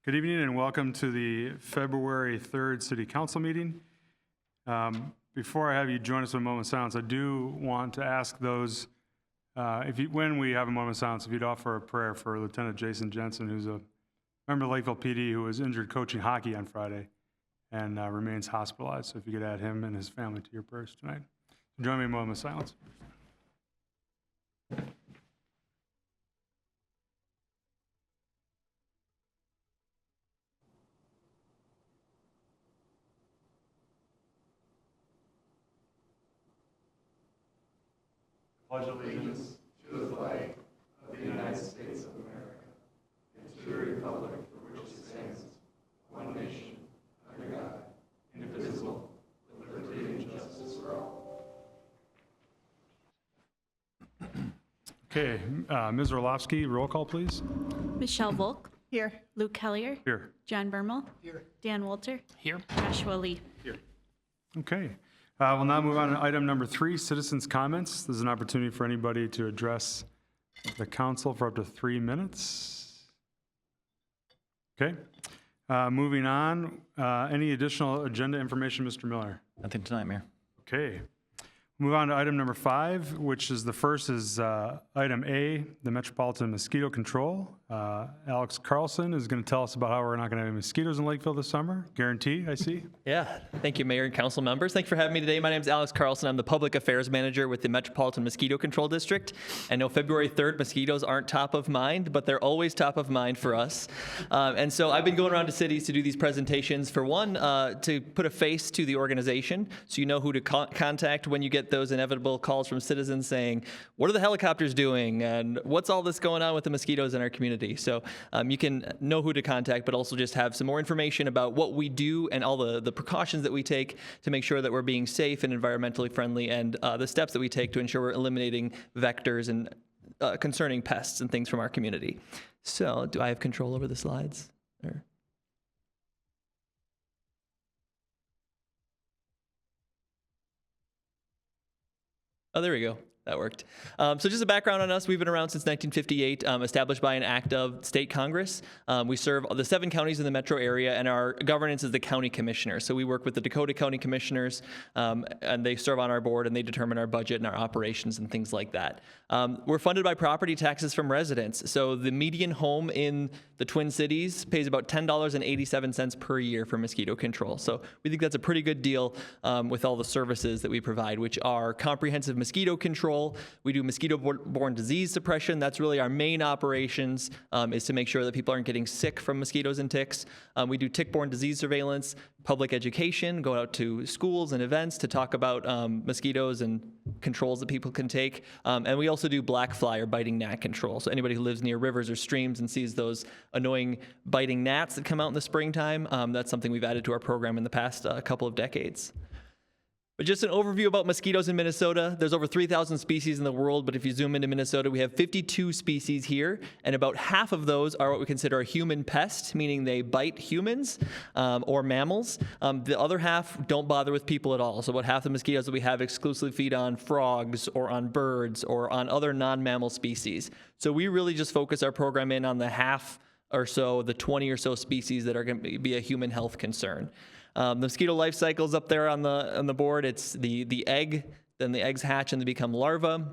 Good evening and welcome to the February 3rd City Council meeting. Before I have you join us in a moment of silence, I do want to ask those, when we have a moment of silence, if you'd offer a prayer for Lieutenant Jason Jensen, who's a member of Lakeville PD who was injured coaching hockey on Friday and remains hospitalized. So if you could add him and his family to your prayers tonight. Join me in a moment of silence. Pledge allegiance to the flag of the United States of America and to the republic for which it stands, one nation, under God, indivisible, with liberty and justice for all. Okay, Ms. Orlovsky, roll call, please. Michelle Volk. Here. Luke Collier. Here. John Bermel. Here. Dan Wolter. Here. Joshua Lee. Here. Okay. We'll now move on to item number 3, citizens' comments. This is an opportunity for anybody to address the council for up to 3 minutes. Okay. Moving on, any additional agenda information, Mr. Miller? Nothing tonight, Mayor. Okay. Move on to item number 5, which is the first is item A, the Metropolitan Mosquito Control. Alex Carlson is going to tell us about how we're not going to have any mosquitoes in Lakeville this summer. Guaranteed, I see. Yeah, thank you, Mayor and Council members. Thanks for having me today. My name is Alex Carlson. I'm the Public Affairs Manager with the Metropolitan Mosquito Control District. I know February 3rd, mosquitoes aren't top of mind, but they're always top of mind for us. And so I've been going around to cities to do these presentations. For one, to put a face to the organization, so you know who to contact when you get those inevitable calls from citizens saying, what are the helicopters doing? And what's all this going on with the mosquitoes in our community? So you can know who to contact, but also just have some more information about what we do and all the precautions that we take to make sure that we're being safe and environmentally friendly, and the steps that we take to ensure we're eliminating vectors and concerning pests and things from our community. So do I have control over the slides? Or? Oh, there we go. That worked. So just a background on us. We've been around since 1958, established by an act of state Congress. We serve the 7 counties in the metro area, and our governance is the county commissioner. So we work with the Dakota County commissioners, and they serve on our board, and they determine our budget and our operations and things like that. We're funded by property taxes from residents. So the median home in the Twin Cities pays about $10.87 per year for mosquito control. So we think that's a pretty good deal with all the services that we provide, which are comprehensive mosquito control. We do mosquito-borne disease suppression. That's really our main operations, is to make sure that people aren't getting sick from mosquitoes and ticks. We do tick-borne disease surveillance, public education, go out to schools and events to talk about mosquitoes and controls that people can take. And we also do black fly or biting gnat control. So anybody who lives near rivers or streams and sees those annoying biting gnats that come out in the springtime, that's something we've added to our program in the past couple of decades. But just an overview about mosquitoes in Minnesota. There's over 3,000 species in the world, but if you zoom into Minnesota, we have 52 species here, and about half of those are what we consider a human pest, meaning they bite humans or mammals. The other half don't bother with people at all. So about half the mosquitoes that we have exclusively feed on frogs or on birds or on other non-mammal species. So we really just focus our program in on the half or so, the 20 or so species that are going to be a human health concern. The mosquito life cycle is up there on the board. It's the egg, then the eggs hatch and they become larvae.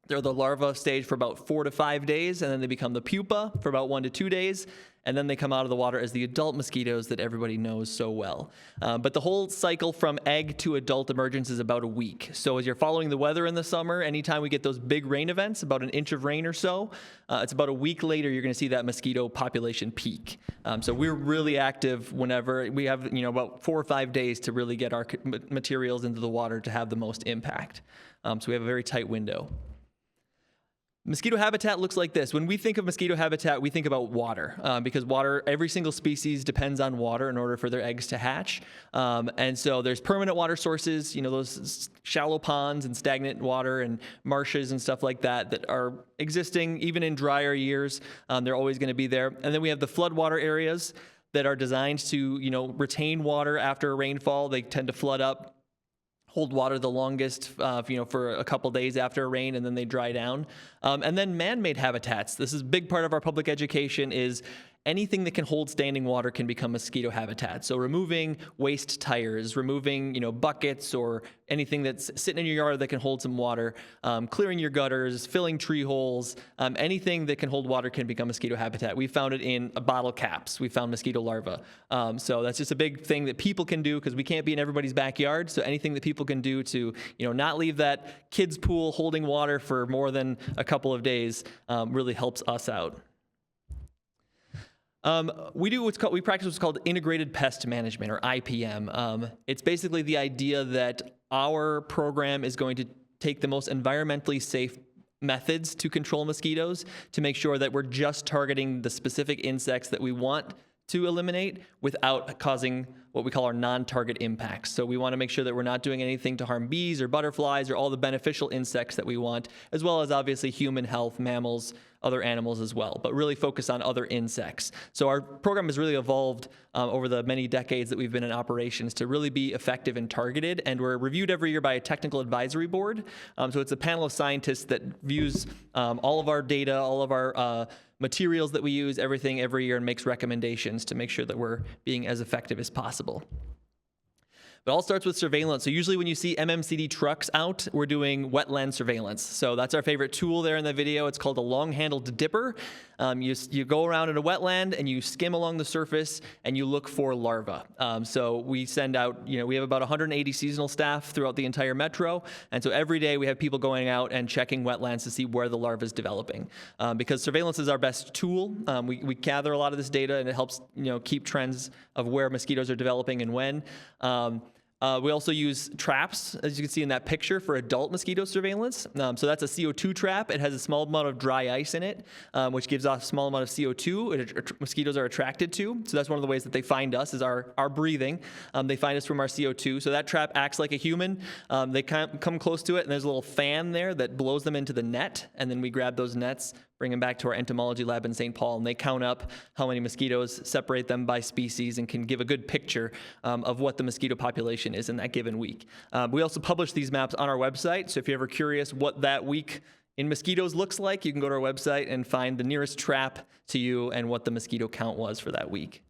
They're the larva stage for about 4 to 5 days, and then they become the pupa for about 1 to 2 days, and then they come out of the water as the adult mosquitoes that everybody knows so well. But the whole cycle from egg to adult emergence is about a week. So as you're following the weather in the summer, anytime we get those big rain events, about an inch of rain or so, it's about a week later you're going to see that mosquito population peak. So we're really active whenever we have, about 4 or 5 days to really get our materials into the water to have the most impact. So we have a very tight window. Mosquito habitat looks like this. When we think of mosquito habitat, we think about water because water, every single species depends on water in order for their eggs to hatch. And so there's permanent water sources, those shallow ponds and stagnant water and marshes and stuff like that are existing even in drier years. They're always going to be there. And then we have the floodwater areas that are designed to, retain water after a rainfall. They tend to flood up, hold water the longest, for a couple days after a rain, and then they dry down. And then man-made habitats. This is a big part of our public education is anything that can hold standing water can become mosquito habitat. So removing waste tires, removing buckets or anything that's sitting in your yard that can hold some water, clearing your gutters, filling tree holes, anything that can hold water can become mosquito habitat. We found it in bottle caps. We found mosquito larvae. So that's just a big thing that people can do because we can't be in everybody's backyard. So anything that people can do to not leave that kid's pool holding water for more than a couple of days really helps us out. We practice what's called integrated pest management, or IPM. It's basically the idea that our program is going to take the most environmentally safe methods to control mosquitoes to make sure that we're just targeting the specific insects that we want to eliminate without causing what we call our non-target impacts. So we want to make sure that we're not doing anything to harm bees or butterflies or all the beneficial insects that we want, as well as obviously human health, mammals, other animals as well, but really focus on other insects. So our program has really evolved over the many decades that we've been in operations to really be effective and targeted, and we're reviewed every year by a technical advisory board. So it's a panel of scientists that views all of our data, all of our materials that we use, everything every year, and makes recommendations to make sure that we're being as effective as possible. But it all starts with surveillance. So usually when you see MMCD trucks out, we're doing wetland surveillance. So that's our favorite tool there in the video. It's called a long-handled dipper. You go around in a wetland and you skim along the surface and you look for larvae. So we send out, we have about 180 seasonal staff throughout the entire metro. And so every day we have people going out and checking wetlands to see where the larva is developing. Because surveillance is our best tool. We gather a lot of this data and it helps, keep trends of where mosquitoes are developing and when. We also use traps, as you can see in that picture, for adult mosquito surveillance. So that's a CO2 trap. It has a small amount of dry ice in it, which gives off a small amount of CO2 mosquitoes are attracted to. So that's one of the ways that they find us is our breathing. They find us from our CO2. So that trap acts like a human. They come close to it, and there's a little fan there that blows them into the net, and then we grab those nets, bring them back to our entomology lab in St. Paul, and they count up how many mosquitoes, separate them by species, and can give a good picture of what the mosquito population is in that given week. We also publish these maps on our website, so if you're ever curious what that week in mosquitoes looks like, you can go to our website and find the nearest trap to you and what the mosquito count was for that week.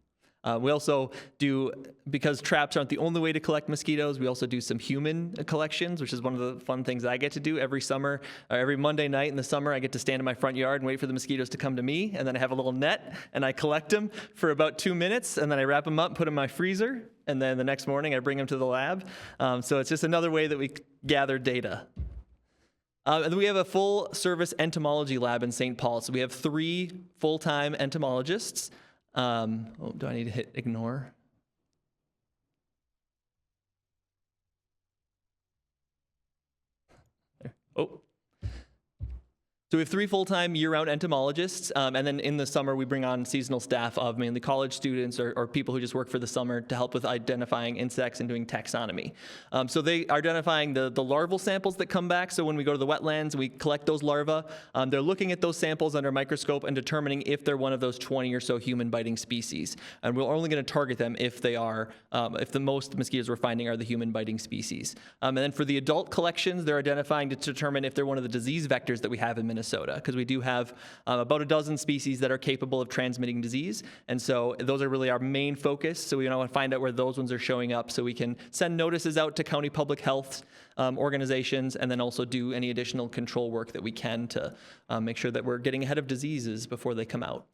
We also do, because traps aren't the only way to collect mosquitoes, we also do some human collections, which is one of the fun things I get to do every summer. Every Monday night in the summer, I get to stand in my front yard and wait for the mosquitoes to come to me, and then I have a little net, and I collect them for about 2 minutes, and then I wrap them up, put them in my freezer, and then the next morning I bring them to the lab. So it's just another way that we gather data. And then we have a full-service entomology lab in St. Paul. So we have 3 full-time entomologists. Do I need to hit ignore? There. Oh. So we have 3 full-time year-round entomologists, and then in the summer we bring on seasonal staff of mainly college students or people who just work for the summer to help with identifying insects and doing taxonomy. So they are identifying the larval samples that come back. So when we go to the wetlands, we collect those larvae. They're looking at those samples under a microscope and determining if they're one of those 20 or so human-biting species. And we're only going to target them if they are, if the most mosquitoes we're finding are the human-biting species. And then for the adult collections, they're identifying to determine if they're one of the disease vectors that we have in Minnesota, because we do have about a dozen species that are capable of transmitting disease, and so those are really our main focus. So we want to find out where those ones are showing up so we can send notices out to county public health organizations, and then also do any additional control work that we can to make sure that we're getting ahead of diseases before they come out.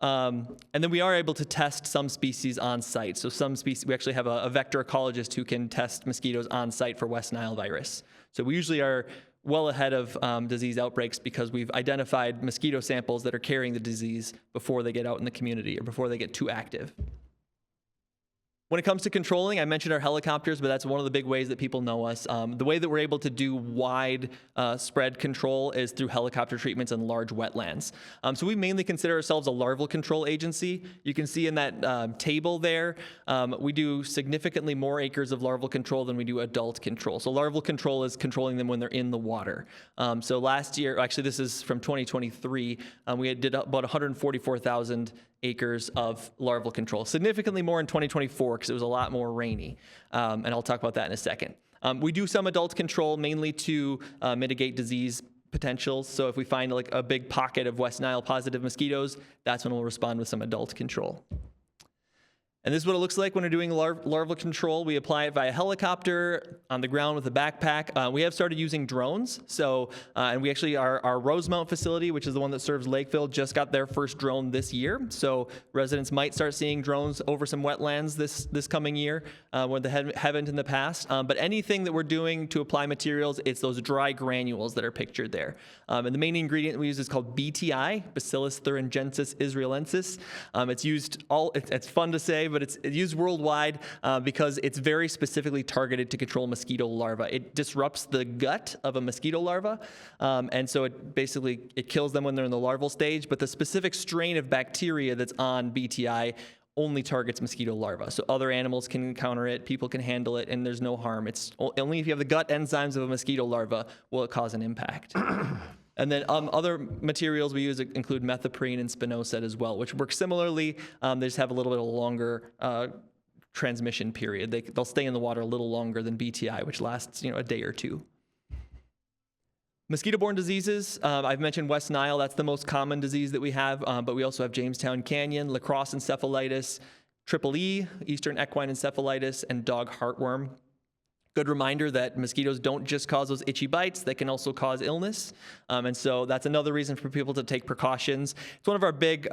And then we are able to test some species on site. So some species, we actually have a vector ecologist who can test mosquitoes on site for West Nile virus. So we usually are well ahead of disease outbreaks because we've identified mosquito samples that are carrying the disease before they get out in the community or before they get too active. When it comes to controlling, I mentioned our helicopters, but that's one of the big ways that people know us. The way that we're able to do wide spread control is through helicopter treatments in large wetlands. So we mainly consider ourselves a larval control agency. You can see in that table there, we do significantly more acres of larval control than we do adult control. So larval control is controlling them when they're in the water. So last year, actually this is from 2023, we did about 144,000 acres of larval control, significantly more in 2024 because it was a lot more rainy, and I'll talk about that in a second. We do some adult control mainly to mitigate disease potentials. So if we find like a big pocket of West Nile positive mosquitoes, that's when we'll respond with some adult control. And this is what it looks like when we're doing larval control. We apply it via helicopter, on the ground with a backpack. We have started using drones. So, and we actually, our Rosemount facility, which is the one that serves Lakeville, just got their first drone this year. So residents might start seeing drones over some wetlands this coming year, where they haven't in the past. But anything that we're doing to apply materials, it's those dry granules that are pictured there. And the main ingredient we use is called BTI, Bacillus thuringiensis israelensis. It's used it's fun to say, but it's used worldwide because it's very specifically targeted to control mosquito larvae. It disrupts the gut of a mosquito larva, and so it kills them when they're in the larval stage, but the specific strain of bacteria that's on BTI only targets mosquito larvae. So other animals can encounter it, people can handle it, and there's no harm. It's only if you have the gut enzymes of a mosquito larva will it cause an impact. And then other materials we use include methoprene and spinosad as well, which work similarly. They just have a little bit of a longer transmission period. They'll stay in the water a little longer than BTI, which lasts a day or two. Mosquito-borne diseases, I've mentioned West Nile. That's the most common disease that we have, but we also have Jamestown Canyon, lacrosse encephalitis, triple E, eastern equine encephalitis, and dog heartworm. Good reminder that mosquitoes don't just cause those itchy bites, they can also cause illness. And so that's another reason for people to take precautions. It's one of our big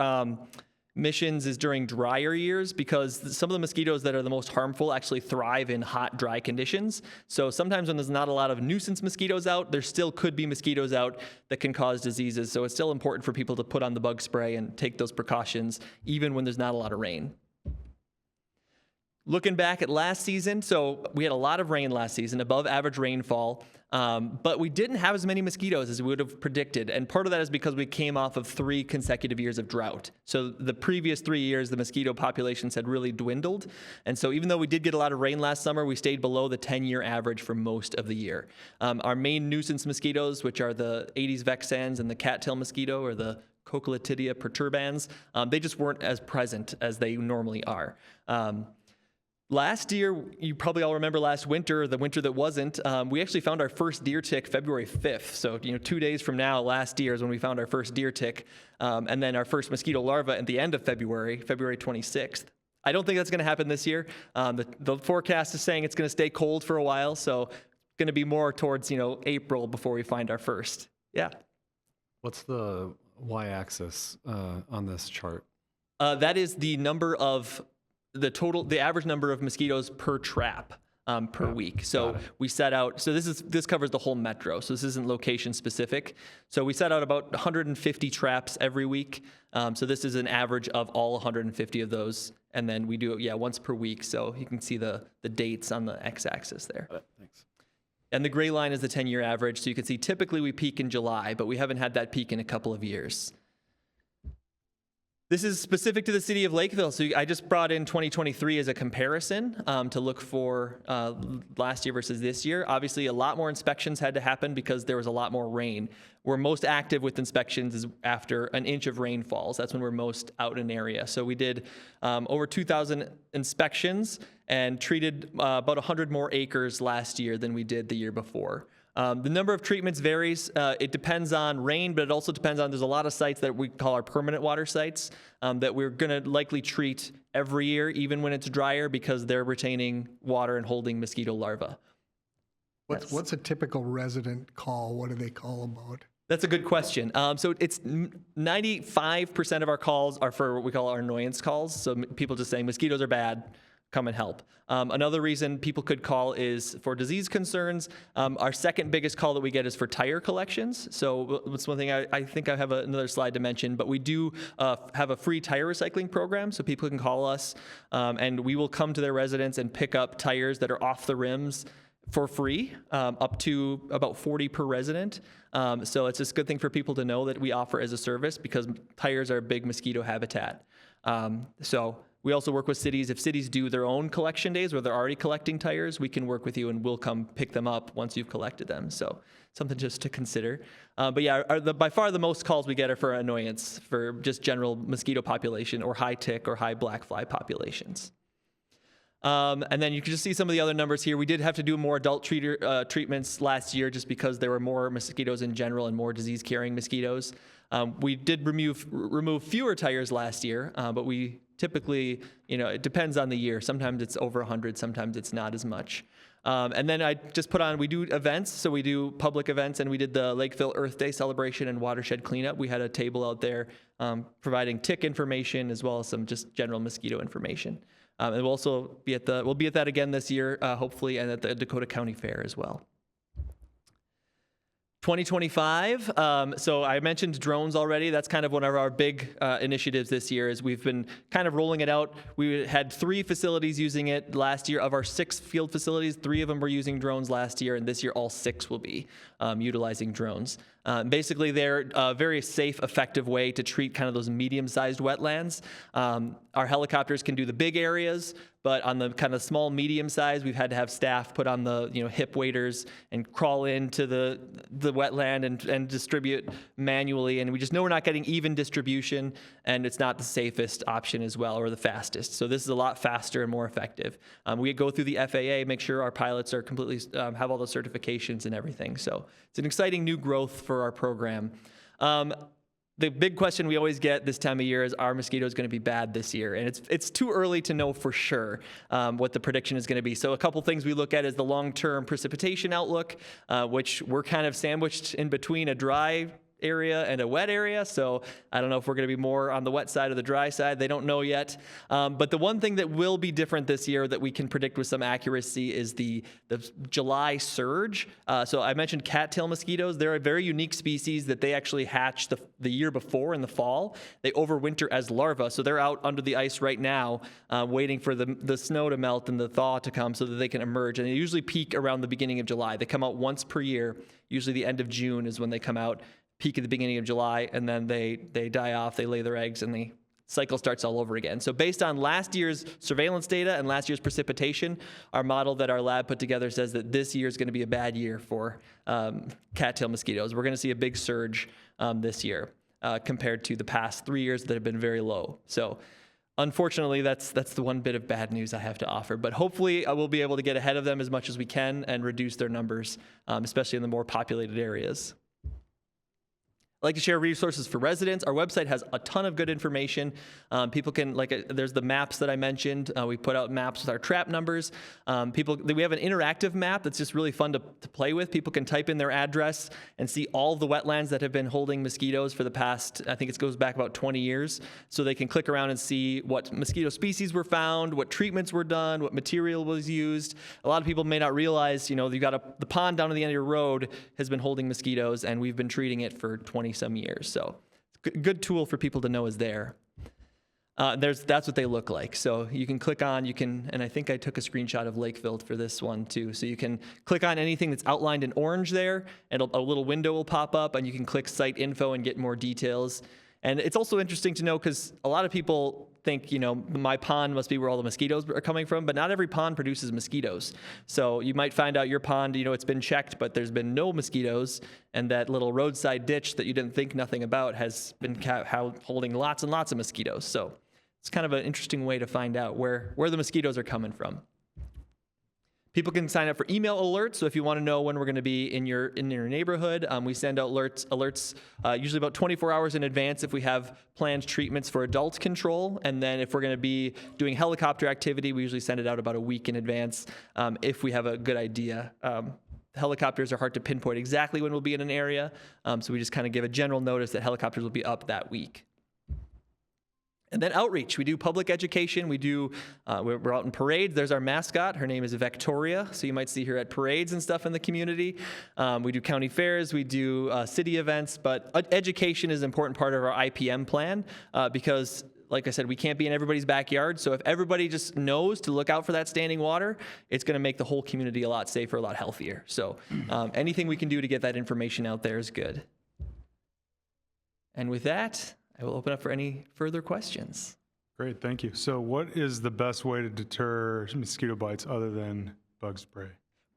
missions is during drier years, because some of the mosquitoes that are the most harmful actually thrive in hot, dry conditions. So sometimes when there's not a lot of nuisance mosquitoes out, there still could be mosquitoes out that can cause diseases. So it's still important for people to put on the bug spray and take those precautions, even when there's not a lot of rain. Looking back at last season, so we had a lot of rain last season, above average rainfall, but we didn't have as many mosquitoes as we would have predicted. And part of that is because we came off of 3 consecutive years of drought. So the previous 3 years, the mosquito populations had really dwindled. And so even though we did get a lot of rain last summer, we stayed below the 10-year average for most of the year. Our main nuisance mosquitoes, which are the Aedes vexans and the cattail mosquito, or the Cocolatidia perturbans, they just weren't as present as they normally are. Last year, you probably all remember last winter, the winter that wasn't, we actually found our first deer tick February 5th. So, 2 days from now, last year is when we found our first deer tick. And then our first mosquito larva at the end of February 26th. I don't think that's going to happen this year. The forecast is saying it's going to stay cold for a while. So it's going to be more towards, April before we find our first. Yeah. What's the y-axis on this chart? That is the number of the average number of mosquitoes per trap per week. So we set out, so this covers the whole metro. So this isn't location specific. So we set out about 150 traps every week. So this is an average of all 150 of those. And then we do it, once per week. So you can see the dates on the x-axis there. Thanks. And the gray line is the 10-year average. So you can see typically we peak in July, but we haven't had that peak in a couple of years. This is specific to the city of Lakeville. So I just brought in 2023 as a comparison to look for last year versus this year. Obviously, a lot more inspections had to happen because there was a lot more rain. We're most active with inspections is after an inch of rain falls. That's when we're most out in an area. So we did over 2,000 inspections and treated about 100 more acres last year than we did the year before. The number of treatments varies. It depends on rain, but it also depends on, there's a lot of sites that we call our permanent water sites that we're going to likely treat every year, even when it's drier, because they're retaining water and holding mosquito larvae. What's a typical resident call? What do they call about? That's a good question. So it's 95% of our calls are for what we call our annoyance calls. So people just saying mosquitoes are bad, come and help. Another reason people could call is for disease concerns. Our second biggest call that we get is for tire collections. So that's one thing I think I have another slide to mention, but we do have a free tire recycling program. So people can call us and we will come to their residence and pick up tires that are off the rims for free, up to about 40 per resident. So it's just a good thing for people to know that we offer as a service, because tires are a big mosquito habitat. So we also work with cities. If cities do their own collection days where they're already collecting tires, we can work with you and we'll come pick them up once you've collected them. So something just to consider. But yeah, by far the most calls we get are for annoyance, for just general mosquito population or high tick or high black fly populations. And then you can just see some of the other numbers here. We did have to do more adult treatments last year just because there were more mosquitoes in general and more disease-carrying mosquitoes. We did remove fewer tires last year, but we typically, it depends on the year. Sometimes it's over 100, sometimes it's not as much. And then I just put on, we do events, so we do public events, and we did the Lakeville Earth Day celebration and watershed cleanup. We had a table out there providing tick information as well as some just general mosquito information. And we'll also be at that again this year, hopefully, and at the Dakota County Fair as well. 2025, so I mentioned drones already. That's kind of one of our big initiatives this year is we've been kind of rolling it out. We had 3 facilities using it last year. Of our 6 field facilities, 3 of them were using drones last year, and this year all 6 will be utilizing drones. Basically, they're a very safe, effective way to treat kind of those medium-sized wetlands. Our helicopters can do the big areas, but on the kind of small, medium size, we've had to have staff put on the hip waders and crawl into the wetland and distribute manually. And we just know we're not getting even distribution, and it's not the safest option as well, or the fastest. So this is a lot faster and more effective. We go through the FAA, make sure our pilots are completely have all the certifications and everything. So it's an exciting new growth for our program. The big question we always get this time of year is, are mosquitoes going to be bad this year? And it's too early to know for sure what the prediction is going to be. So a couple things we look at is the long-term precipitation outlook, which we're kind of sandwiched in between a dry area and a wet area. So I don't know if we're going to be more on the wet side or the dry side. They don't know yet. But the one thing that will be different this year that we can predict with some accuracy is the July surge. So I mentioned cattail mosquitoes. They're a very unique species that they actually hatch the year before in the fall. They overwinter as larvae. So they're out under the ice right now waiting for the snow to melt and the thaw to come so that they can emerge. And they usually peak around the beginning of July. They come out once per year. Usually the end of June is when they come out. Peak at the beginning of July, and then they die off, they lay their eggs, and the cycle starts all over again. So based on last year's surveillance data and last year's precipitation, our model that our lab put together says that this year is going to be a bad year for cattail mosquitoes. We're going to see a big surge this year compared to the past 3 years that have been very low. So unfortunately, that's the one bit of bad news I have to offer. But hopefully, I will be able to get ahead of them as much as we can and reduce their numbers, especially in the more populated areas. I'd like to share resources for residents. Our website has a ton of good information. People can, there's the maps that I mentioned. We put out maps with our trap numbers. We have an interactive map that's just really fun to play with. People can type in their address and see all the wetlands that have been holding mosquitoes for the past, I think it goes back about 20 years. So they can click around and see what mosquito species were found, what treatments were done, what material was used. A lot of people may not realize, you've got the pond down at the end of your road has been holding mosquitoes, and we've been treating it for 20 some years. So good tool for people to know is there. That's what they look like. So you can click on, and I think I took a screenshot of Lakeville for this one too. So you can click on anything that's outlined in orange there, and a little window will pop up, and you can click site info and get more details. And it's also interesting to know because a lot of people think, my pond must be where all the mosquitoes are coming from, but not every pond produces mosquitoes. So you might find out your pond, it's been checked, but there's been no mosquitoes, and that little roadside ditch that you didn't think nothing about has been holding lots and lots of mosquitoes. So it's kind of an interesting way to find out where the mosquitoes are coming from. People can sign up for email alerts. So if you want to know when we're going to be in your neighborhood, we send out alerts usually about 24 hours in advance if we have planned treatments for adult control. And then if we're going to be doing helicopter activity, we usually send it out about a week in advance if we have a good idea. Helicopters are hard to pinpoint exactly when we'll be in an area. So we just kind of give a general notice that helicopters will be up that week. And then outreach. We do public education. We're out in parades. There's our mascot. Her name is Victoria. So you might see her at parades and stuff in the community. We do county fairs. We do city events. But education is an important part of our IPM plan because, like I said, we can't be in everybody's backyard. So if everybody just knows to look out for that standing water, it's going to make the whole community a lot safer, a lot healthier. So anything we can do to get that information out there is good. And with that, I will open up for any further questions. Great, thank you. So what is the best way to deter mosquito bites other than bug spray?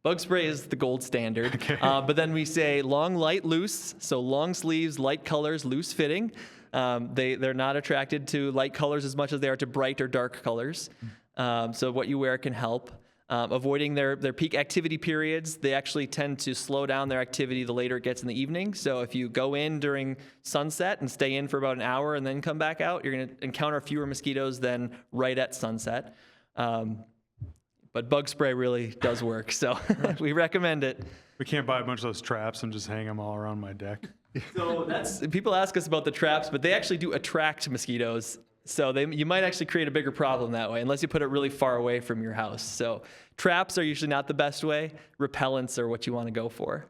Bug spray is the gold standard. Okay. But then we say long, light, loose. So long sleeves, light colors, loose fitting. They're not attracted to light colors as much as they are to bright or dark colors. So what you wear can help. Avoiding their peak activity periods. They actually tend to slow down their activity the later it gets in the evening. So if you go in during sunset and stay in for about an hour and then come back out, you're going to encounter fewer mosquitoes than right at sunset. But bug spray really does work, so we recommend it. We can't buy a bunch of those traps and just hang them all around my deck. So people ask us about the traps, but they actually do attract mosquitoes. So you might actually create a bigger problem that way, unless you put it really far away from your house. So traps are usually not the best way. Repellents are what you want to go for.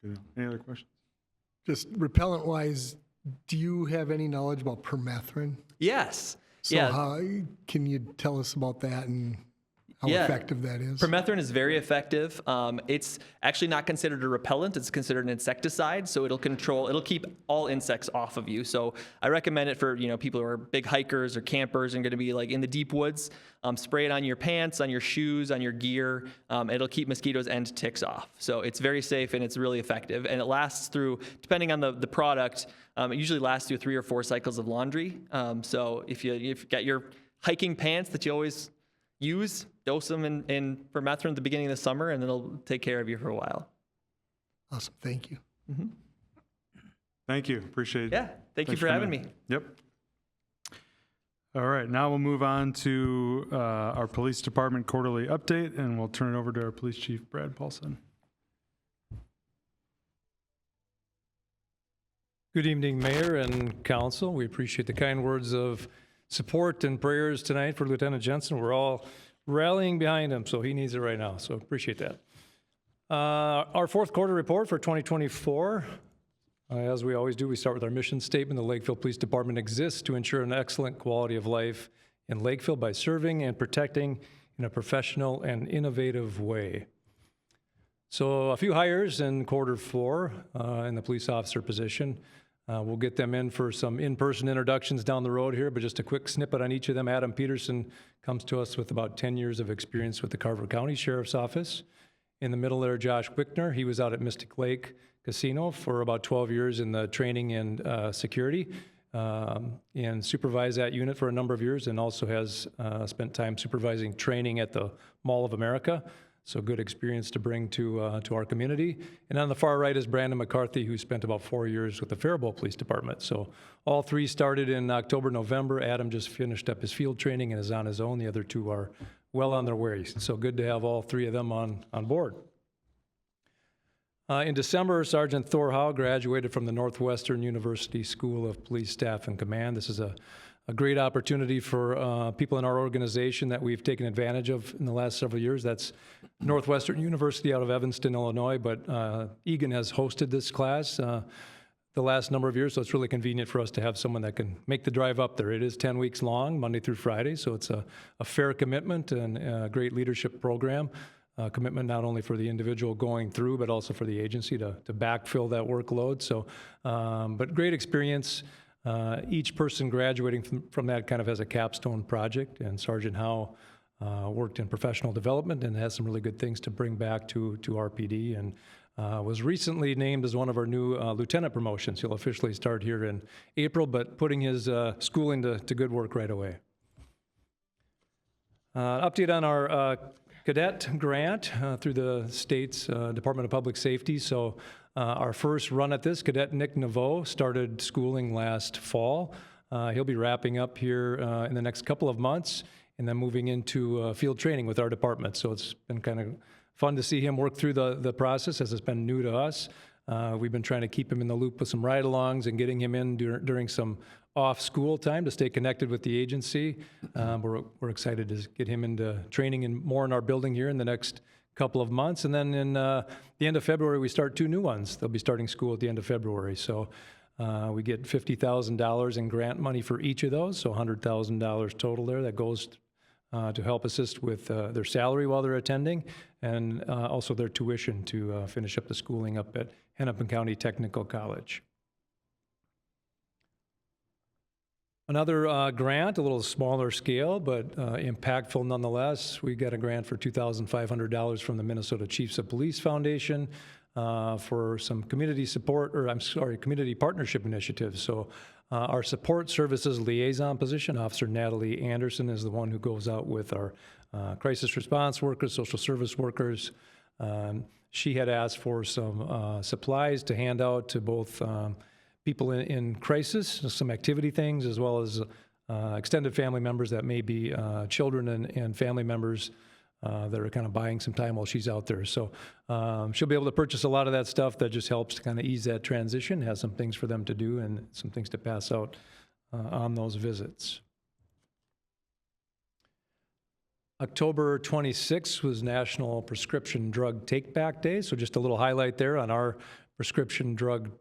Good. Any other questions? Just repellent-wise, do you have any knowledge about permethrin? Yes. So yeah. how, can you tell us about that and how Yeah. effective that is? Permethrin is very effective. It's actually not considered a repellent. It's considered an insecticide, so it'll keep all insects off of you. So I recommend it for people who are big hikers or campers and going to be like in the deep woods. Spray it on your pants, on your shoes, on your gear. It'll keep mosquitoes and ticks off. So it's very safe and it's really effective. And it lasts through, depending on the product, it usually lasts through 3 or 4 cycles of laundry. So if you've got your hiking pants that you always use, dose them in permethrin at the beginning of the summer, and it'll take care of you for a while. Awesome. Thank you. Thank you. Appreciate it. Yeah, thank you Thanks for having coming me. in. Yep. All right, now we'll move on to our police department quarterly update, and we'll turn it over to our police chief, Brad Paulson. Good evening, Mayor and Council. We appreciate the kind words of support and prayers tonight for Lieutenant Jensen. We're all rallying behind him, so he needs it right now, so appreciate that. Our fourth quarter report for 2024, as we always do, we start with our mission statement. The Lakeville Police Department exists to ensure an excellent quality of life in Lakeville by serving and protecting in a professional and innovative way. So a few hires in quarter four in the police officer position. We'll get them in for some in-person introductions down the road here, but just a quick snippet on each of them. Adam Peterson comes to us with about 10 years of experience with the Carver County Sheriff's Office. In the middle there, Josh Wickner. He was out at Mystic Lake Casino for about 12 years in the training and security, and supervised that unit for a number of years, and also has spent time supervising training at the Mall of America. So good experience to bring to our community. And on the far right is Brandon McCarthy, who spent about 4 years with the Faribault Police Department. So all three started in October, November. Adam just finished up his field training and is on his own. The other two are well on their way. So good to have all three of them on board. In December, Sergeant Thor Howe graduated from the Northwestern University School of Police Staff and Command. This is a great opportunity for people in our organization that we've taken advantage of in the last several years. That's Northwestern University out of Evanston, Illinois, but Egan has hosted this class the last number of years, so it's really convenient for us to have someone that can make the drive up there. It is 10 weeks long, Monday through Friday, so it's a fair commitment and a great leadership program. Commitment not only for the individual going through, but also for the agency to backfill that workload. So, but great experience. Each person graduating from that kind of has a capstone project, and Sergeant Howe worked in professional development and has some really good things to bring back to RPD, and was recently named as one of our new lieutenant promotions. He'll officially start here in April, but putting his schooling to good work right away. Update on our cadet grant through the state's Department of Public Safety. So our first run at this, Cadet Nick Naveau started schooling last fall. He'll be wrapping up here in the next couple of months and then moving into field training with our department. So it's been kind of fun to see him work through the process, as it's been new to us. We've been trying to keep him in the loop with some ride-alongs and getting him in during some off-school time to stay connected with the agency. We're excited to get him into training more in our building here in the next couple of months. And then in the end of February, we start 2 new ones. They'll be starting school at the end of February. So we get $50,000 in grant money for each of those, so $100,000 total there. That goes to help assist with their salary while they're attending, and also their tuition to finish up the schooling up at Hennepin County Technical College. Another grant, a little smaller scale, but impactful nonetheless. We got a grant for $2,500 from the Minnesota Chiefs of Police Foundation for some community support, or community partnership initiatives. So Our support services liaison position, Officer Natalie Anderson is the one who goes out with our crisis response workers, social service workers. She had asked for some supplies to hand out to both people in crisis, some activity things, as well as extended family members that may be children and family members that are kind of buying some time while she's out there. So she'll be able to purchase a lot of that stuff that just helps to kind of ease that transition, has some things for them to do and some things to pass out on those visits. October 26th was National Prescription Drug Take Back Day. So just a little highlight there on our prescription drug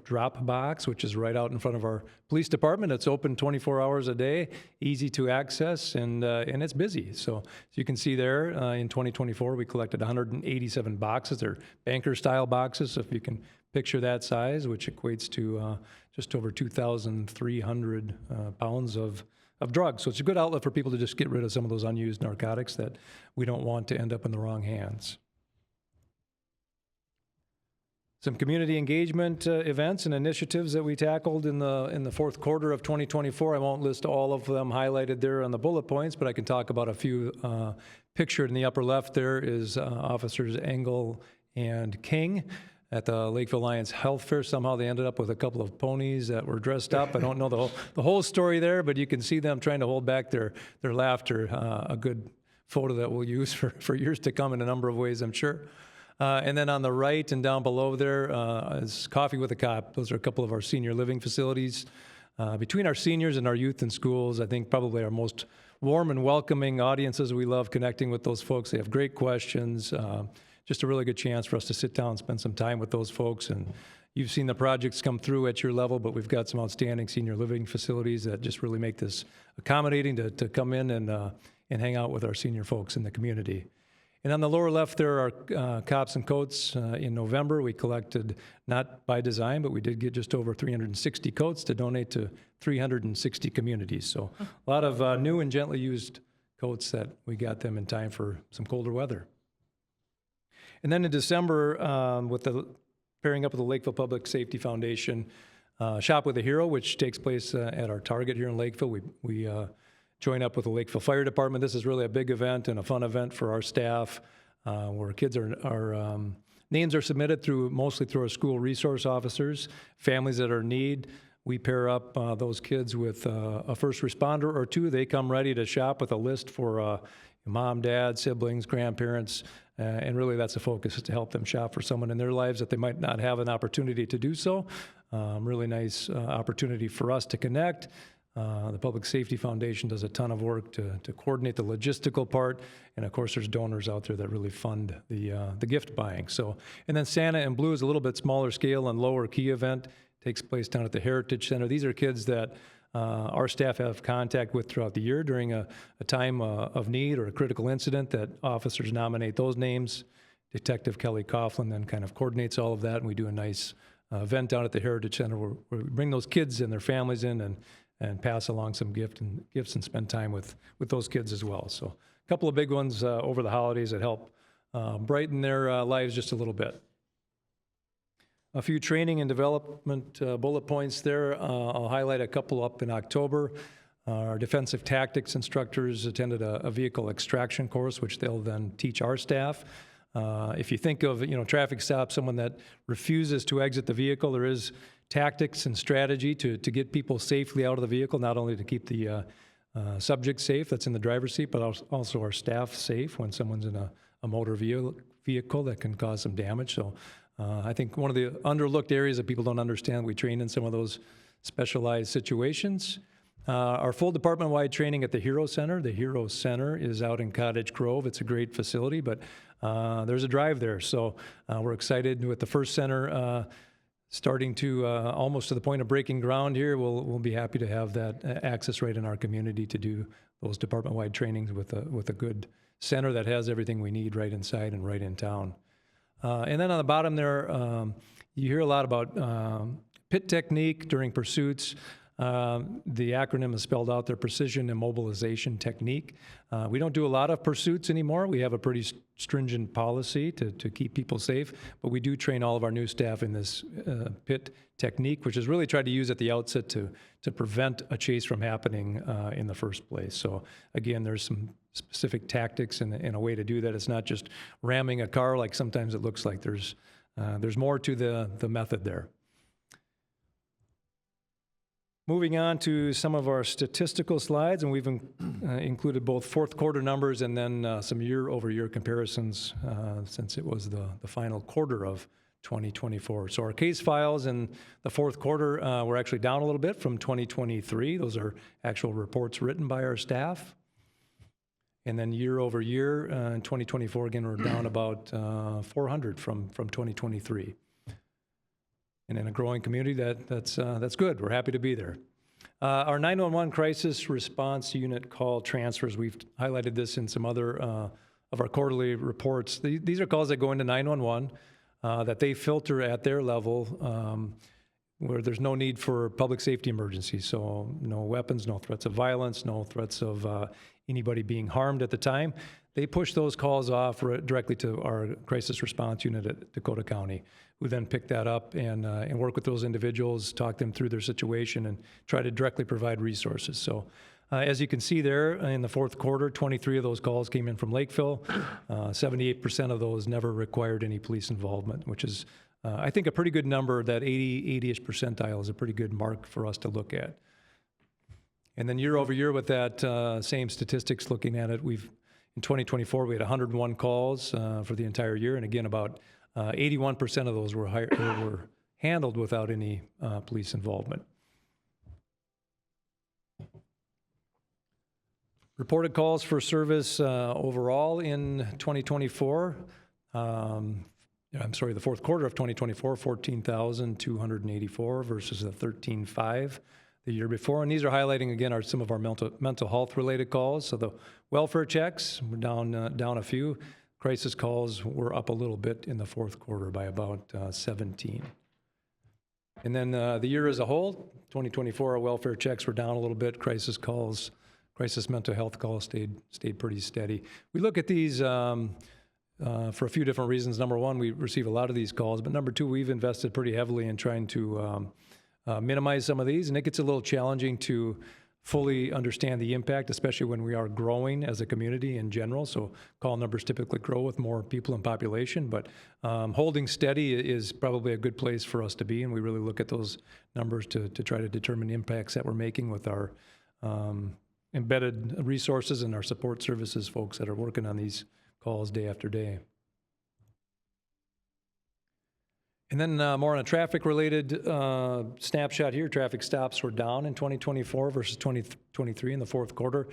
drop box, which is right out in front of our police department. It's open 24 hours a day, easy to access, and it's busy. So as you can see there, in 2024, we collected 187 boxes. They're banker-style boxes, so if you can picture that size, which equates to just over 2,300 pounds of drugs. So it's a good outlet for people to just get rid of some of those unused narcotics that we don't want to end up in the wrong hands. Some community engagement events and initiatives that we tackled in the fourth quarter of 2024. I won't list all of them highlighted there on the bullet points, but I can talk about a few. Pictured in the upper left there is Officers Engel and King at the Lakeville Lions Health Fair. Somehow they ended up with a couple of ponies that were dressed up. I don't know the whole story there, but you can see them trying to hold back their laughter. A good photo that we'll use for years to come in a number of ways, I'm sure. And then on the right and down below there is Coffee with a Cop. Those are a couple of our senior living facilities. Between our seniors and our youth in schools, I think probably our most warm and welcoming audiences. We love connecting with those folks. They have great questions. Just a really good chance for us to sit down and spend some time with those folks. And you've seen the projects come through at your level, but we've got some outstanding senior living facilities that just really make this accommodating to come in and hang out with our senior folks in the community. And on the lower left, there are cops and coats. In November, we collected, not by design, but we did get just over 360 coats to donate to 360 communities. So a lot of new and gently used coats that we got them in time for some colder weather. And then in December, with the pairing up with the Lakeville Public Safety Foundation, Shop with a Hero, which takes place at our Target here in Lakeville. We join up with the Lakeville Fire Department. This is really a big event and a fun event for our staff, where kids names are submitted mostly through our school resource officers, families that are in need. We pair up those kids with a first responder or two. They come ready to shop with a list for mom, dad, siblings, grandparents, and really that's the focus, is to help them shop for someone in their lives that they might not have an opportunity to do so. Really nice opportunity for us to connect. The Public Safety Foundation does a ton of work to coordinate the logistical part, and of course there's donors out there that really fund the gift buying. So, and then Santa in Blue is a little bit smaller scale and lower key event. Takes place down at the Heritage Center. These are kids that our staff have contact with throughout the year during a time of need or a critical incident, that officers nominate those names. Detective Kelly Coughlin then kind of coordinates all of that, and we do a nice event down at the Heritage Center where we bring those kids and their families in and pass along some gifts and spend time with those kids as well. So a couple of big ones over the holidays that help brighten their lives just a little bit. A few training and development bullet points there. I'll highlight a couple up in October. Our defensive tactics instructors attended a vehicle extraction course, which they'll then teach our staff. If you think of traffic stop, someone that refuses to exit the vehicle, there is tactics and strategy to get people safely out of the vehicle, not only to keep the subject safe that's in the driver's seat, but also our staff safe when someone's in a motor vehicle that can cause some damage. So I think one of the underlooked areas that people don't understand, we train in some of those specialized situations. Our full department-wide training at the Hero Center. The Hero Center is out in Cottage Grove. It's a great facility, but there's a drive there. So we're excited with the first center starting to almost to the point of breaking ground here. We'll be happy to have that access right in our community to do those department-wide trainings with a good center that has everything we need right inside and right in town. And then on the bottom there, you hear a lot about pit technique during pursuits. The acronym is spelled out there, Precision Immobilization Technique. We don't do a lot of pursuits anymore. We have a pretty stringent policy to keep people safe, but we do train all of our new staff in this PIT technique, which is really tried to use at the outset to prevent a chase from happening in the first place. So again, there's some specific tactics and a way to do that. It's not just ramming a car like sometimes it looks like. There's more to the method there. Moving on to some of our statistical slides, and we've included both fourth quarter numbers and then some year-over-year comparisons since it was the final quarter of 2024. So our case files in the fourth quarter were actually down a little bit from 2023. Those are actual reports written by our staff. And then year over year in 2024, again, we're down about 400 from 2023. And in a growing community, that's good. We're happy to be there. Our 911 crisis response unit call transfers, we've highlighted this in some other of our quarterly reports. These are calls that go into 911 that they filter at their level where there's no need for public safety emergencies. So no weapons, no threats of violence, no threats of anybody being harmed at the time. They push those calls off directly to our crisis response unit at Dakota County, who then pick that up and work with those individuals, talk them through their situation, and try to directly provide resources. So as you can see there, in the fourth quarter, 23 of those calls came in from Lakeville. 78% of those never required any police involvement, which is, I think, a pretty good number. That 80-ish percentile is a pretty good mark for us to look at. And then year over year with that same statistics, looking at it, in 2024, we had 101 calls for the entire year. And again, about 81% of those were handled without any police involvement. Reported calls for service overall in 2024. The fourth quarter of 2024, 14,284 versus the 13,500 the year before. And these are highlighting, again, some of our mental health related calls. So the welfare checks were down a few. Crisis calls were up a little bit in the fourth quarter by about 17. And then the year as a whole, 2024, our welfare checks were down a little bit. Crisis mental health calls stayed pretty steady. We look at these for a few different reasons. Number one, we receive a lot of these calls, but number two, we've invested pretty heavily in trying to minimize some of these, and it gets a little challenging to fully understand the impact, especially when we are growing as a community in general. So call numbers typically grow with more people in population, but holding steady is probably a good place for us to be, and we really look at those numbers to try to determine the impacts that we're making with our embedded resources and our support services folks that are working on these calls day after day. And then more on a traffic-related snapshot here. Traffic stops were down in 2024 versus 2023 in the fourth quarter.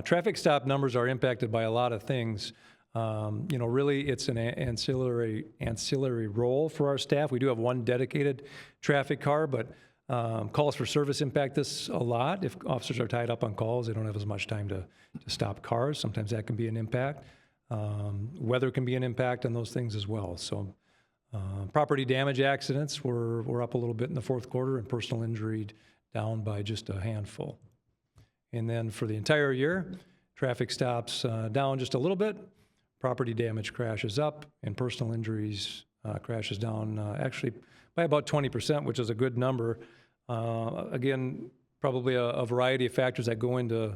Traffic stop numbers are impacted by a lot of things. Really, it's an ancillary role for our staff. We do have one dedicated traffic car, but calls for service impact this a lot. If officers are tied up on calls, they don't have as much time to stop cars. Sometimes that can be an impact. Weather can be an impact on those things as well. So. Property damage accidents were up a little bit in the fourth quarter, and personal injury down by just a handful. And then for the entire year, traffic stops down just a little bit, property damage crashes up, and personal injuries crashes down actually by about 20%, which is a good number. Again, probably a variety of factors that go into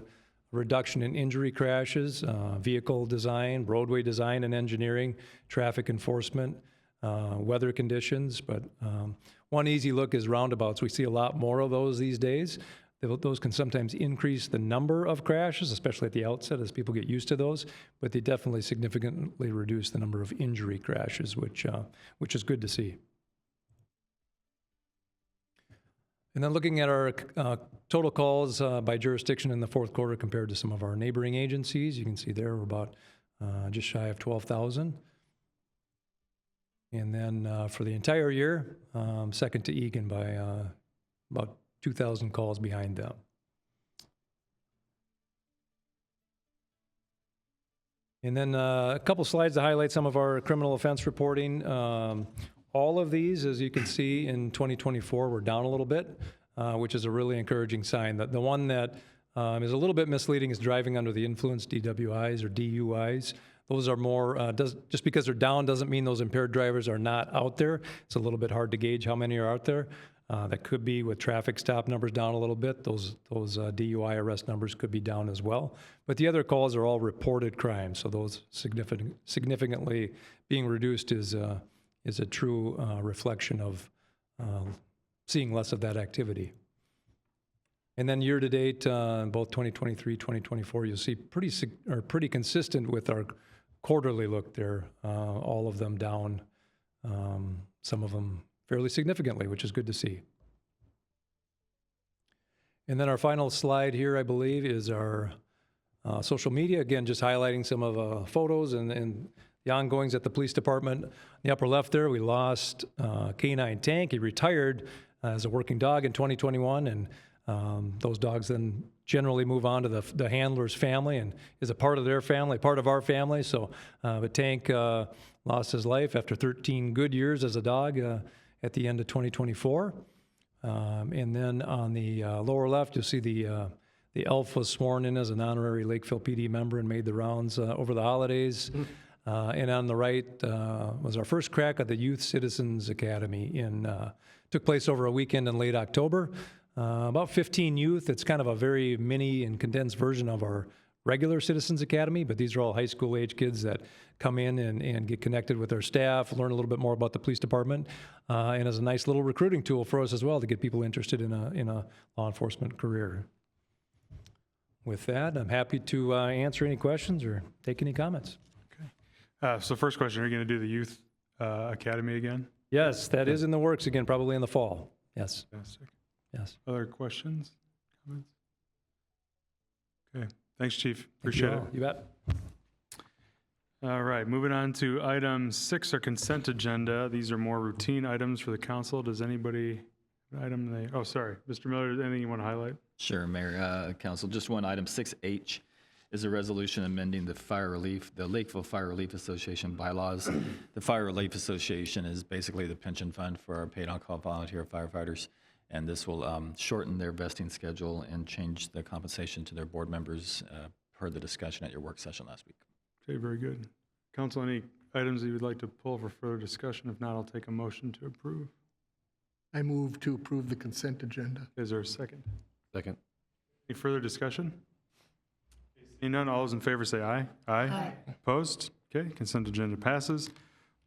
reduction in injury crashes, vehicle design, roadway design and engineering, traffic enforcement, weather conditions, but one easy look is roundabouts. We see a lot more of those these days. Those can sometimes increase the number of crashes, especially at the outset as people get used to those, but they definitely significantly reduce the number of injury crashes, which is good to see. And then looking at our total calls by jurisdiction in the fourth quarter compared to some of our neighboring agencies, you can see there we're about just shy of 12,000. And then for the entire year, second to Egan by about 2,000 calls behind them. And then a couple slides to highlight some of our criminal offense reporting. All of these, as you can see, in 2024 were down a little bit. which is a really encouraging sign. The one that is a little bit misleading is driving under the influence, DWIs or DUIs. Those are more, just because they're down doesn't mean those impaired drivers are not out there. It's a little bit hard to gauge how many are out there. That could be with traffic stop numbers down a little bit. Those DUI arrest numbers could be down as well. But the other calls are all reported crimes, so those significantly being reduced is a true reflection of seeing less of that activity. And then year to date, both 2023, 2024, you'll see pretty consistent with our quarterly look there. All of them down, some of them fairly significantly, which is good to see. And then our final slide here, I believe, is our social media. Again, just highlighting some of photos and the ongoings at the police department. In the upper left there, we lost K9 Tank. He retired as a working dog in 2021, and those dogs then generally move on to the handler's family and is a part of their family, part of our family. So, but Tank lost his life after 13 good years as a dog at the end of 2024. And then on the lower left, you'll see the elf was sworn in as an honorary Lakeville PD member and made the rounds over the holidays. And on the right was our first crack at the Youth Citizens Academy. Took place over a weekend in late October. About 15 youth. It's kind of a very mini and condensed version of our regular Citizens Academy, but these are all high school age kids that come in and get connected with our staff, learn a little bit more about the police department, and as a nice little recruiting tool for us as well to get people interested in a law enforcement career. With that, I'm happy to answer any questions or take any comments. So first question, are you going to do the Youth Academy again? Yes, that is in the works again, probably in the fall. Yes. Fantastic. Yes. Other questions, comments? Okay, thanks, Chief. Thank Appreciate you it. all. You bet. All right, moving on to item 6, our consent agenda. These are more routine items for the council. Does anybody, oh, sorry, Mr. Miller, anything you want to highlight? Sure, Mayor, Council. Just one item, 6H, is a resolution amending the Lakeville Fire Relief Association bylaws. The Fire Relief Association is basically the pension fund for our paid on-call volunteer firefighters, and this will shorten their vesting schedule and change the compensation to their board members per the discussion at your work session last week. Okay, very good. Council, any items that you would like to pull for further discussion? If not, I'll take a motion to approve. I move to approve the consent agenda. Is there a second? Second. Any further discussion? Seeing none, all those in favor say aye. Aye. Opposed? Okay, consent agenda passes.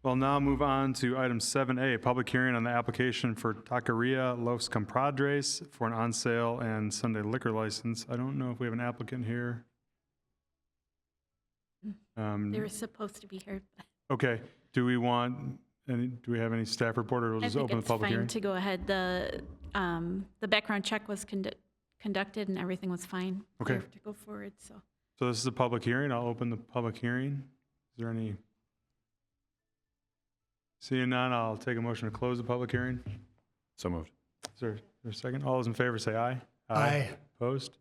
We'll now move on to item 7A, public hearing on the application for Taqueria Los Compadres for an on-sale and Sunday liquor license. I don't know if we have an applicant here. They were supposed to be here. Okay, do we have any staff report, or we'll I just think open the it's public fine hearing? to go ahead. The background check was conducted and everything was fine. Okay. To go forward, so. So this is a public hearing. I'll open the public hearing. Is there any? Seeing none, I'll take a motion to close the public hearing. So moved. Is there a second? All those in favor say aye. Aye. Opposed?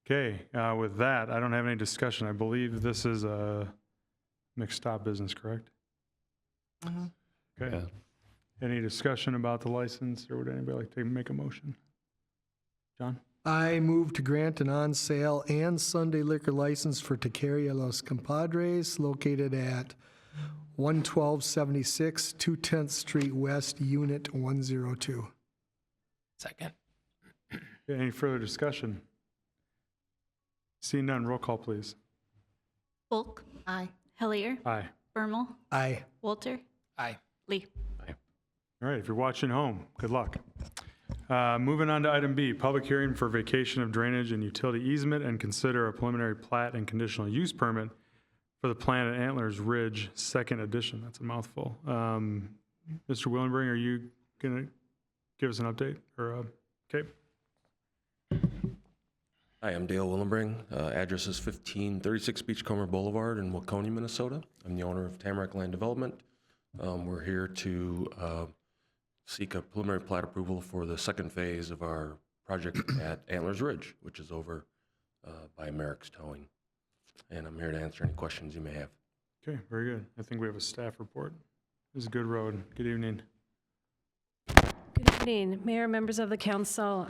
Okay, with that, I don't have any discussion. I believe this is a mixed stop business, correct? Okay. Yeah. Any discussion about the license, or would anybody like to make a motion? John? I move to grant an on-sale and Sunday liquor license for Taqueria Los Compadres located at 11276 210th Street West, Unit 102. Second. Okay, any further discussion? Seeing none, roll call, please. Volk. Aye. Hellier. Aye. Bermel. Aye. Walter. Aye. Lee. All right, if you're watching home, good luck. Moving on to item B, public hearing for vacation of drainage and utility easement, and consider a preliminary plat and conditional use permit for the plan at Antlers Ridge, second edition. That's a mouthful. Mr. Willenbring, are you going to give us an update? Okay. Hi, I'm Dale Willenbring. Address is 1536 Beachcomber Boulevard in Waconia, Minnesota. I'm the owner of Tamarack Land Development. We're here to seek a preliminary plat approval for the second phase of our project at Antlers Ridge, which is over by Merrick's Towing. And I'm here to answer any questions you may have. Okay, very good. I think we have a staff report. This is a good road. Good evening. Good evening. evening, Mayor, members of the council.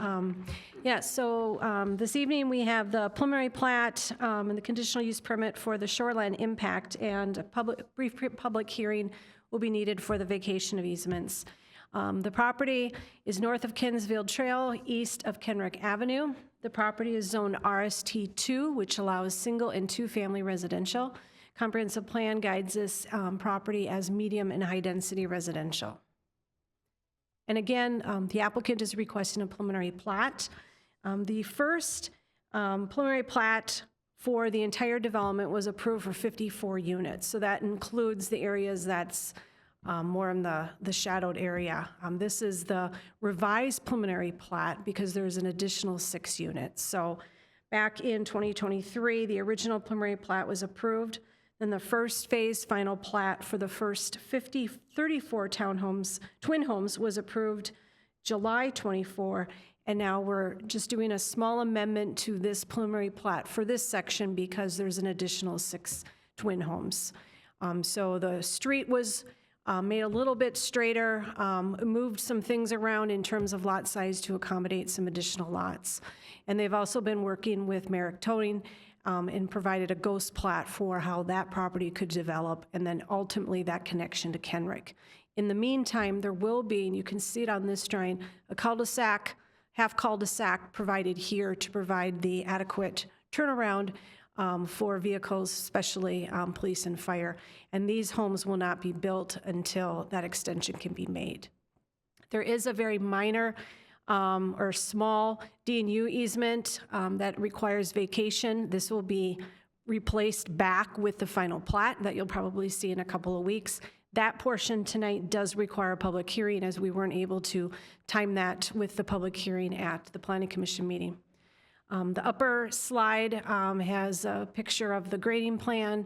This evening we have the preliminary plat and the conditional use permit for the shoreline impact, and a brief public hearing will be needed for the vacation of easements. The property is north of Kinsfield Trail, east of Kenrick Avenue. The property is zoned RST2, which allows single and two-family residential. Comprehensive plan guides this property as medium and high-density residential. And again, the applicant is requesting a preliminary plat. The first preliminary plat for the entire development was approved for 54 units. So that includes the areas that's more in the shadowed area. This is the revised preliminary plat because there's an additional 6 units. So back in 2023, the original preliminary plat was approved. Then the first phase final plat for the first 34 townhomes, twin homes, was approved July 24, and now we're just doing a small amendment to this preliminary plat for this section because there's an additional 6 twin homes. So the street was made a little bit straighter, moved some things around in terms of lot size to accommodate some additional lots. And they've also been working with Merrick Towing and provided a ghost plat for how that property could develop, and then ultimately that connection to Kenrick. In the meantime, there will be, and you can see it on this drawing, a cul-de-sac, half cul-de-sac provided here to provide the adequate turnaround for vehicles, especially police and fire. And these homes will not be built until that extension can be made. There is a very minor or small D&U easement that requires vacation. This will be replaced back with the final plat that you'll probably see in a couple of weeks. That portion tonight does require a public hearing, as we weren't able to time that with the public hearing at the Planning Commission meeting. The upper slide has a picture of the grading plan,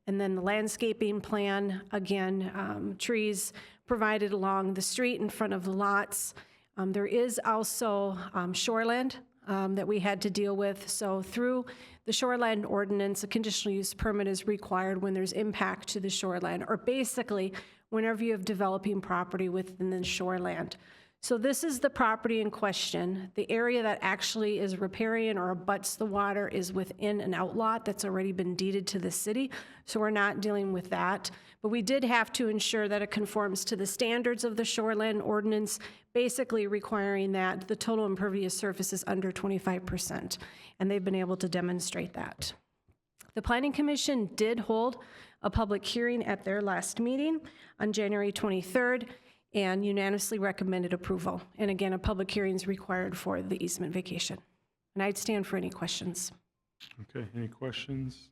and then the landscaping plan. Again, trees provided along the street in front of the lots. There is also shoreland that we had to deal with. So through the shoreland ordinance, a conditional use permit is required when there's impact to the shoreland, or basically whenever you have developing property within the shoreland. So this is the property in question. The area that actually is riparian or abuts the water is within an outlot that's already been deeded to the city, so we're not dealing with that. But we did have to ensure that it conforms to the standards of the shoreline ordinance, basically requiring that the total impervious surface is under 25%, and they've been able to demonstrate that. The Planning Commission did hold a public hearing at their last meeting on January 23rd, and unanimously recommended approval. And again, a public hearing is required for the easement vacation. And I'd stand for any questions. Okay, any questions?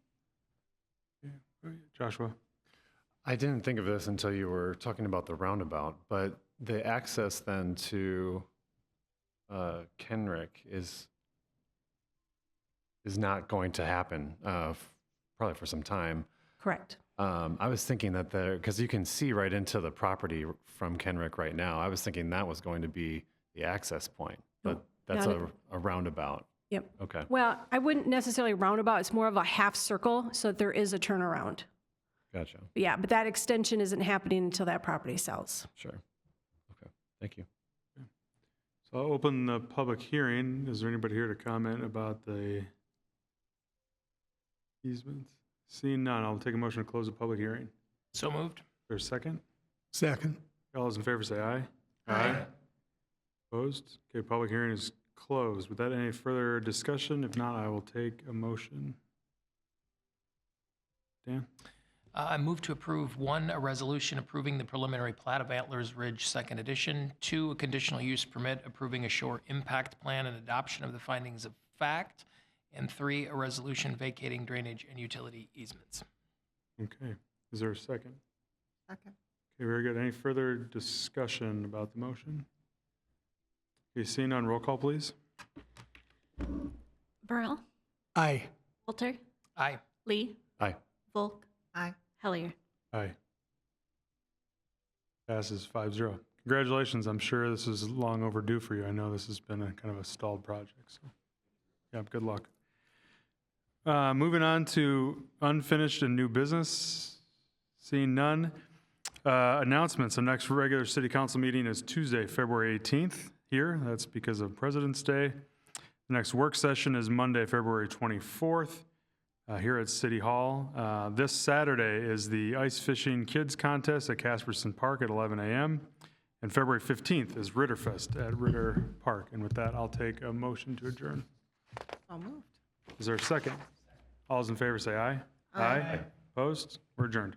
Yeah. Joshua? I didn't think of this until you were talking about the roundabout, but the access then to Kenrick is not going to happen probably for some time. Correct. I was thinking that because you can see right into the property from Kenrick right now, I was thinking that was going to be the access point, but that's a roundabout. Yep. Okay. Well, I wouldn't necessarily roundabout. It's more of a half circle, so that there is a turnaround. Gotcha. But that extension isn't happening until that property sells. Sure. Okay. Thank you. So I'll open the public hearing. Is there anybody here to comment about the easements? Seeing none, I'll take a motion to close the public hearing. So moved. There's a second? Second. All those in favor say aye. Aye. Opposed? Okay, public hearing is closed. Without any further discussion, if not, I will take a motion. Dan? I move to approve 1, a resolution approving the preliminary plat of Antlers Ridge Second Edition. 2, a conditional use permit approving a shore impact plan and adoption of the findings of fact. And 3, a resolution vacating drainage and utility easements. Okay, is there a second? Second. Okay, very good. Any further discussion about the motion? Okay, seeing none, roll call, please. Burrell? Aye. Walter? Aye. Lee? Aye. Volk? Aye. Hellier? Aye. Passes 5-0. Congratulations. I'm sure this is long overdue for you. I know this has been a kind of a stalled project. So, yeah, good luck. Moving on to unfinished and new business. Seeing none. Announcements. The next regular city council meeting is Tuesday, February 18th here. That's because of President's Day. The next work session is Monday, February 24th here at City Hall. This Saturday is the ice fishing kids contest at Casperson Park at 11 a.m. And February 15th is Ritterfest at Ritter Park. And with that, I'll take a motion to adjourn. So moved. Is there a second? All those in favor say aye. Aye. Opposed? We're adjourned.